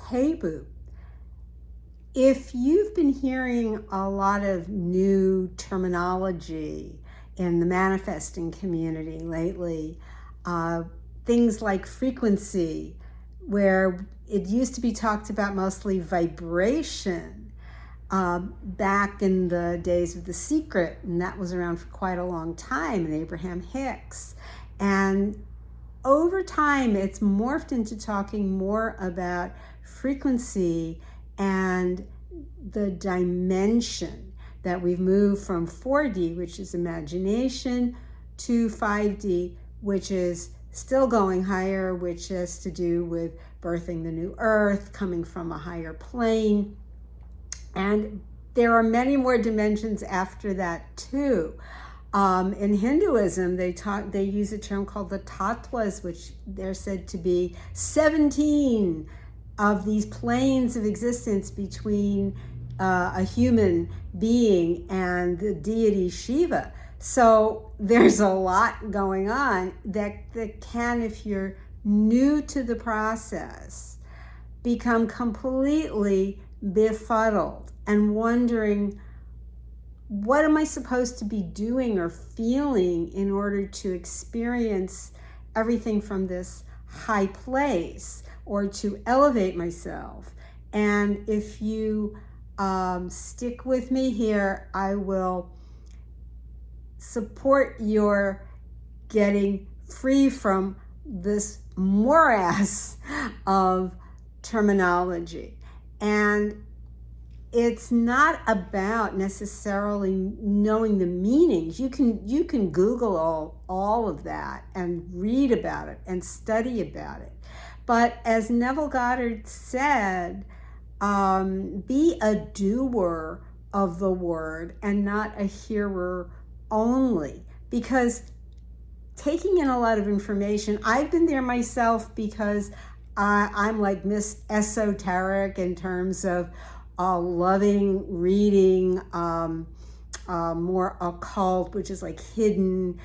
Hey, Boo. If you've been hearing a lot of new terminology in the manifesting community lately, uh, things like frequency, where it used to be talked about mostly vibration back in the days of The Secret, and that was around for quite a long time, and Abraham Hicks. And over time, it's morphed into talking more about frequency and the dimension that we've moved from 4D, which is imagination, to 5D, which is still going higher, which has to do with birthing the new earth, coming from a higher plane. And there are many more dimensions after that too. In Hinduism, they use a term called the tattvas, which they're said to be 17 of these planes of existence between a human being and the deity Shiva. So there's a lot going on that can, if you're new to the process, become completely befuddled and wondering, what am I supposed to be doing or feeling in order to experience everything from this high place or to elevate myself? And if you stick with me here, I will support your getting free from this morass of terminology. And it's not about necessarily knowing the meanings. You can Google all of that and read about it and study about it. But as Neville Goddard said, be a doer of the word and not a hearer only. Because taking in a lot of information, I've been there myself, because I'm like Miss Esoteric in terms of loving reading more occult, which is like hidden,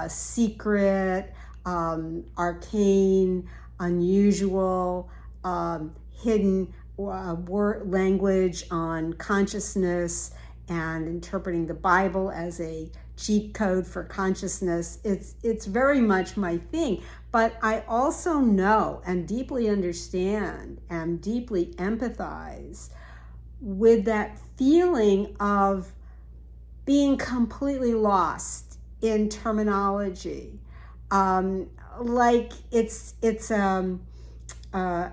secret, arcane, unusual, hidden word language on consciousness, and interpreting the Bible as a cheat code for consciousness. It's very much my thing. But I also know and deeply understand and deeply empathize with that feeling of being completely lost in terminology. Like it's an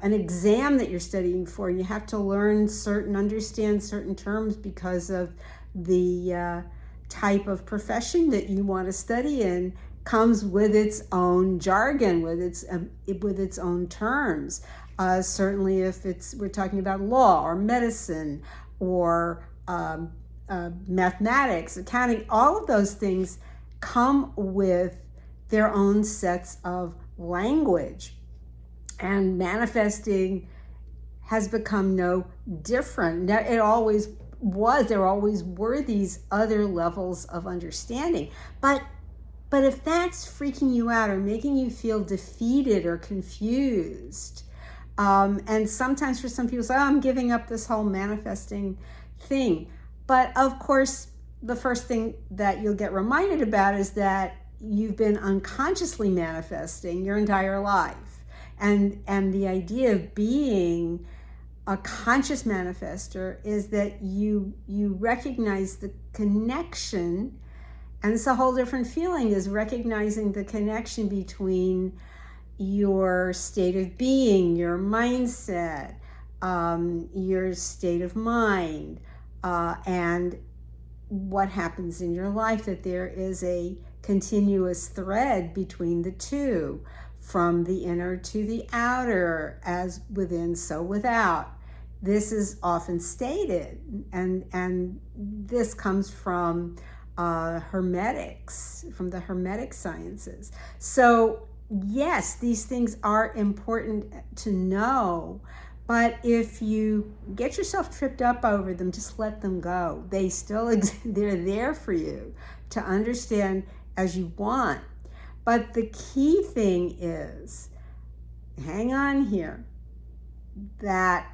exam that you're studying for. You have to understand certain terms because of the type of profession that you want to study in comes with its own jargon, with its own terms. Certainly, if we're talking about law or medicine or mathematics, accounting, all of those things come with their own sets of language. And manifesting has become no different. It always was. There always were these other levels of understanding. But if that's freaking you out or making you feel defeated or confused, and sometimes for some people say, I'm giving up this whole manifesting thing. But of course, the first thing that you'll get reminded about is that you've been unconsciously manifesting your entire life. And the idea of being a conscious manifester is that you recognize the connection, and it's a whole different feeling, is recognizing the connection between your state of being, your mindset, your state of mind, and what happens in your life, that there is a continuous thread between the two, from the inner to the outer, as within, so without. This is often stated, and this comes from hermetics, from the hermetic sciences. So yes, these things are important to know, but if you get yourself tripped up over them, just let them go. They still they're there for you to understand as you want. But the key thing is, hang on here, that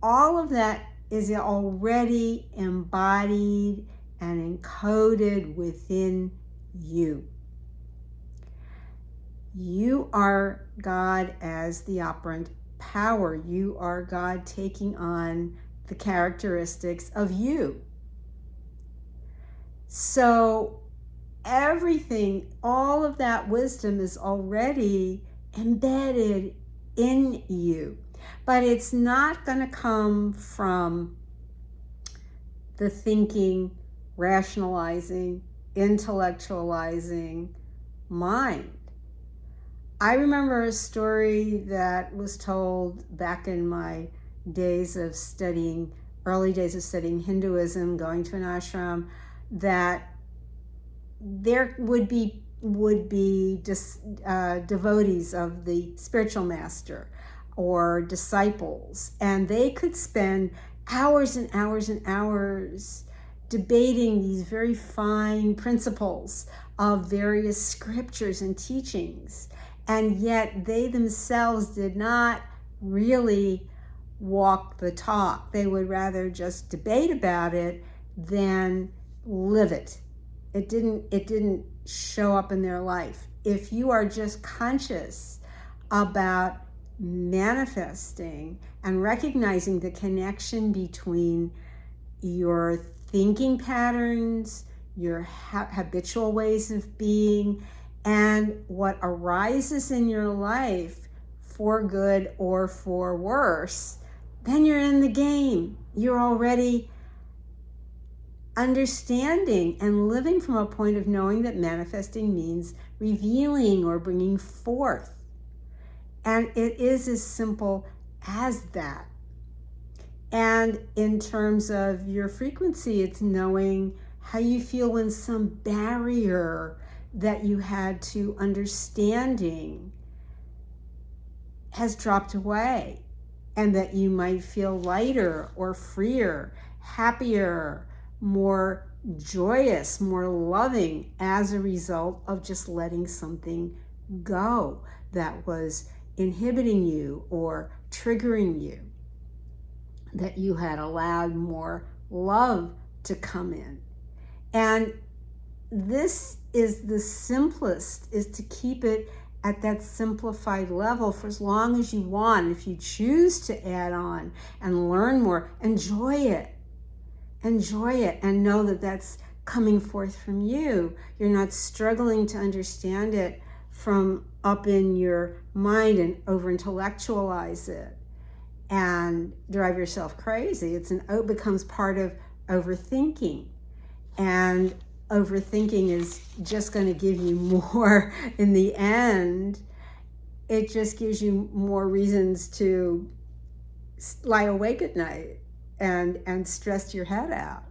all of that is already embodied and encoded within you. You are God as the operant power. You are God taking on the characteristics of you. So everything, all of that wisdom is already embedded in you. But it's not going to come from the thinking, rationalizing, intellectualizing mind. I remember a story that was told back in my early days of studying Hinduism, going to an ashram, that there would be devotees of the spiritual master or disciples, and they could spend hours and hours and hours debating these very fine principles of various scriptures and teachings, and yet they themselves did not really walk the talk. They would rather just debate about it than live it. It didn't show up in their life. If you are just conscious about manifesting and recognizing the connection between your thinking patterns, your habitual ways of being, and what arises in your life for good or for worse, then you're in the game. You're already understanding and living from a point of knowing that manifesting means revealing or bringing forth. And it is as simple as that. And in terms of your frequency, it's knowing how you feel when some barrier that you had to understanding has dropped away, and that you might feel lighter or freer, happier, more joyous, more loving as a result of just letting something go that was inhibiting you or triggering you, that you had allowed more love to come in. And this is the simplest, is to keep it at that simplified level for as long as you want. If you choose to add on and learn more, enjoy it and know that that's coming forth from you. You're not struggling to understand it from up in your mind and over intellectualize it and drive yourself crazy. It becomes part of overthinking, and overthinking is just going to give you more in the end. It just gives you more reasons to lie awake at night and stress your head out,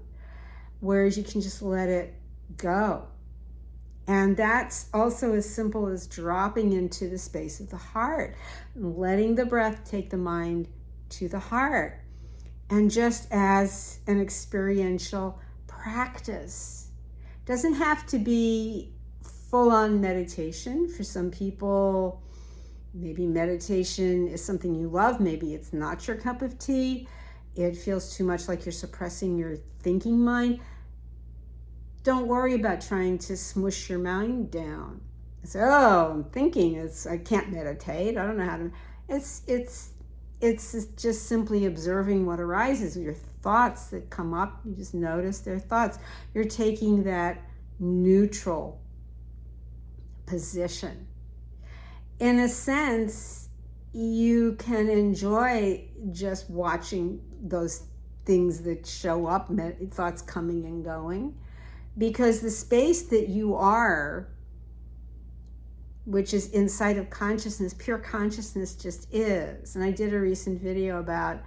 whereas you can just let it go. And that's also as simple as dropping into the space of the heart, letting the breath take the mind to the heart. And just as an experiential practice, doesn't have to be full-on meditation. For some people, maybe meditation is something you love. Maybe it's not your cup of tea. It feels too much like you're suppressing your thinking mind. Don't worry about trying to smush your mind down. Say, oh, I'm thinking. I can't meditate. I don't know how to. It's just simply observing what arises. Your thoughts that come up, you just notice their thoughts. You're taking that neutral position. In a sense, you can enjoy just watching those things that show up, thoughts coming and going, because the space that you are, which is inside of consciousness, pure consciousness just is. And I did a recent video about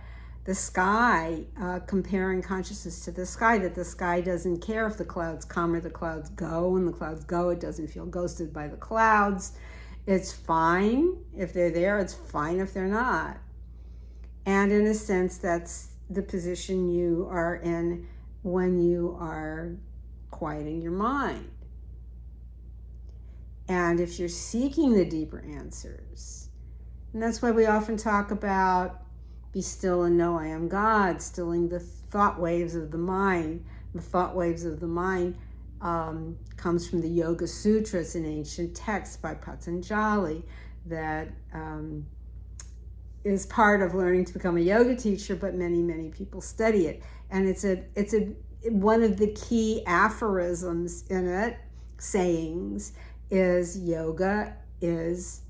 the sky, comparing consciousness to the sky, that the sky doesn't care if the clouds come or the clouds go. When the clouds go, it doesn't feel ghosted by the clouds. It's fine if they're there, it's fine if they're not. And in a sense, that's the position you are in when you are quieting your mind. And if you're seeking the deeper answers, And that's why we often talk about be still and know I am God, stilling the thought waves of the mind. The thought waves of the mind comes from the Yoga Sutras, an ancient text by Patanjali that is part of learning to become a yoga teacher, but many people study it. And it's one of the key aphorisms in it, sayings, is yoga is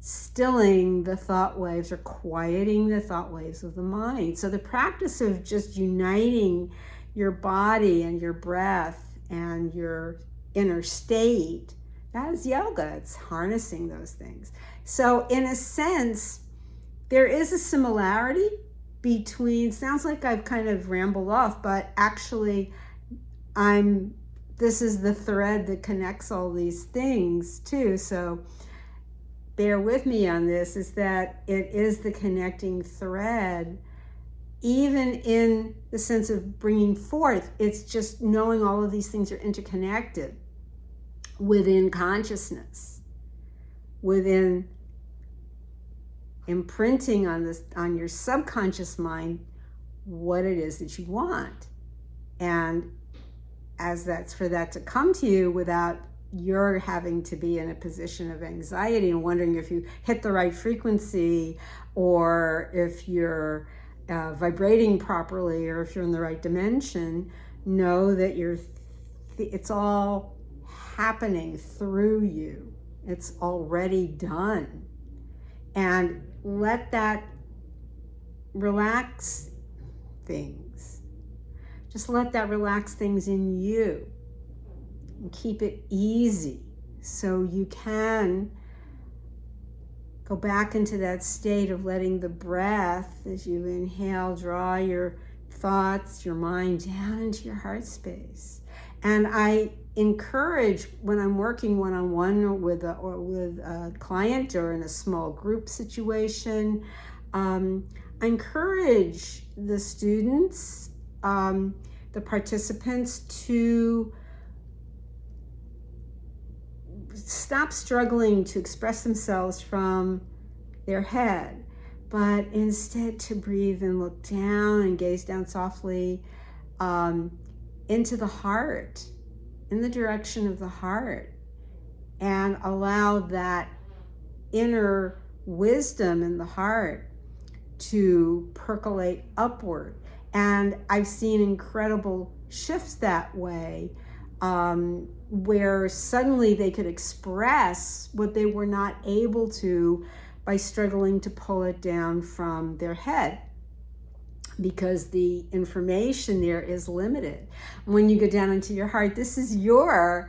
stilling the thought waves or quieting the thought waves of the mind. So the practice of just uniting your body and your breath and your inner state, that is yoga. It's harnessing those things. So in a sense, there is a similarity between, sounds like I've kind of rambled off, but actually this is the thread that connects all these things too. So bear with me on this, is that it is the connecting thread, even in the sense of bringing forth. It's just knowing all of these things are interconnected within consciousness, within imprinting on your subconscious mind what it is that you want. And as that's for that to come to you without you're having to be in a position of anxiety and wondering if you hit the right frequency, or if you're vibrating properly, or if you're in the right dimension, know that it's all happening through you. It's already done. And let that relax things. Just let that relax things in you. And keep it easy so you can go back into that state of letting the breath, as you inhale, draw your thoughts, your mind down into your heart space. And I encourage, when I'm working one-on-one with a client or in a small group situation, I encourage the students, the participants, to stop struggling to express themselves from their head, but instead to breathe and look down and gaze down softly into the heart, in the direction of the heart, and allow that inner wisdom in the heart to percolate upward. And I've seen incredible shifts that way, where suddenly they could express what they were not able to by struggling to pull it down from their head, because the information there is limited. When you go down into your heart, this is the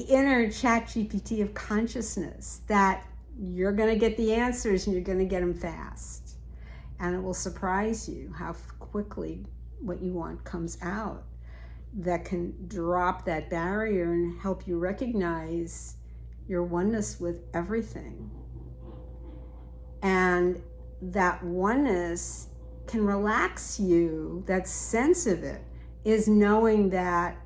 inner ChatGPT of consciousness, that you're going to get the answers and you're going to get them fast. And it will surprise you how quickly what you want comes out, that can drop that barrier and help you recognize your oneness with everything. And that oneness can relax you. That sense of it is knowing that,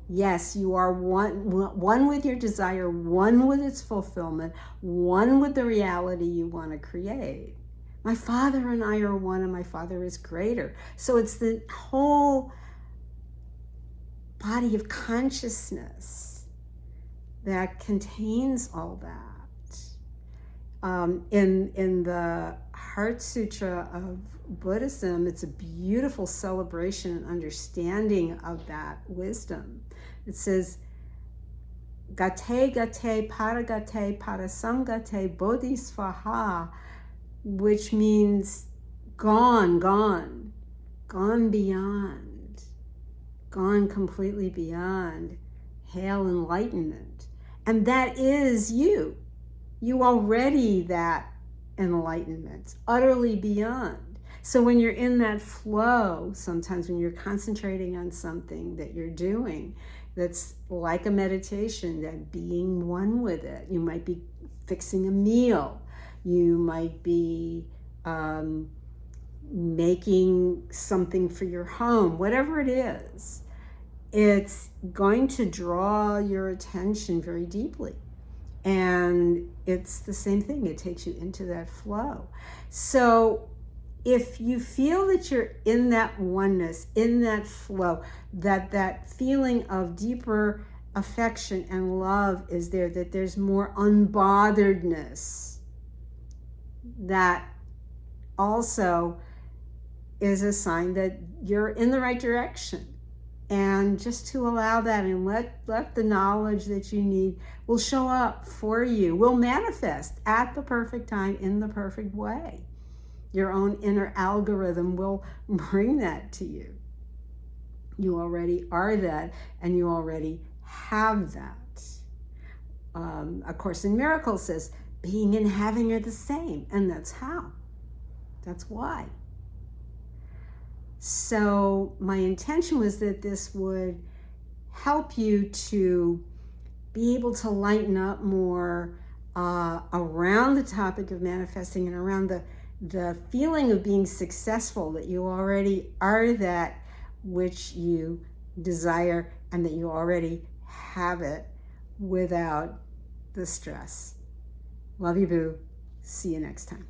yes, you are one with your desire, one with its fulfillment, one with the reality you want to create. My Father and I are one, and my Father is greater. So it's the whole body of consciousness that contains all that. In the Heart Sutra of Buddhism, it's a beautiful celebration and understanding of that wisdom. It says, Gate gate paragate parasangate bodhisvaha, which means gone beyond, gone completely beyond, hail enlightenment. And that is you. You already that enlightenment, utterly beyond. So when you're in that flow, sometimes when you're concentrating on something that you're doing that's like a meditation, that being one with it, you might be fixing a meal, you might be making something for your home, whatever it is, it's going to draw your attention very deeply. And it's the same thing. It takes you into that flow. So if you feel that you're in that oneness, in that flow, that feeling of deeper affection and love is there, that there's more unbotheredness, that also is a sign that you're in the right direction. And just to allow that and let the knowledge that you need will show up for you, will manifest at the perfect time in the perfect way. Your own inner algorithm will bring that to you. You already are that, and you already have that. A Course in Miracles says, being and having are the same, and that's how. That's why. So my intention was that this would help you to be able to lighten up more around the topic of manifesting and around the feeling of being successful, that you already are that which you desire and that you already have it without the stress. Love you, boo. See you next time.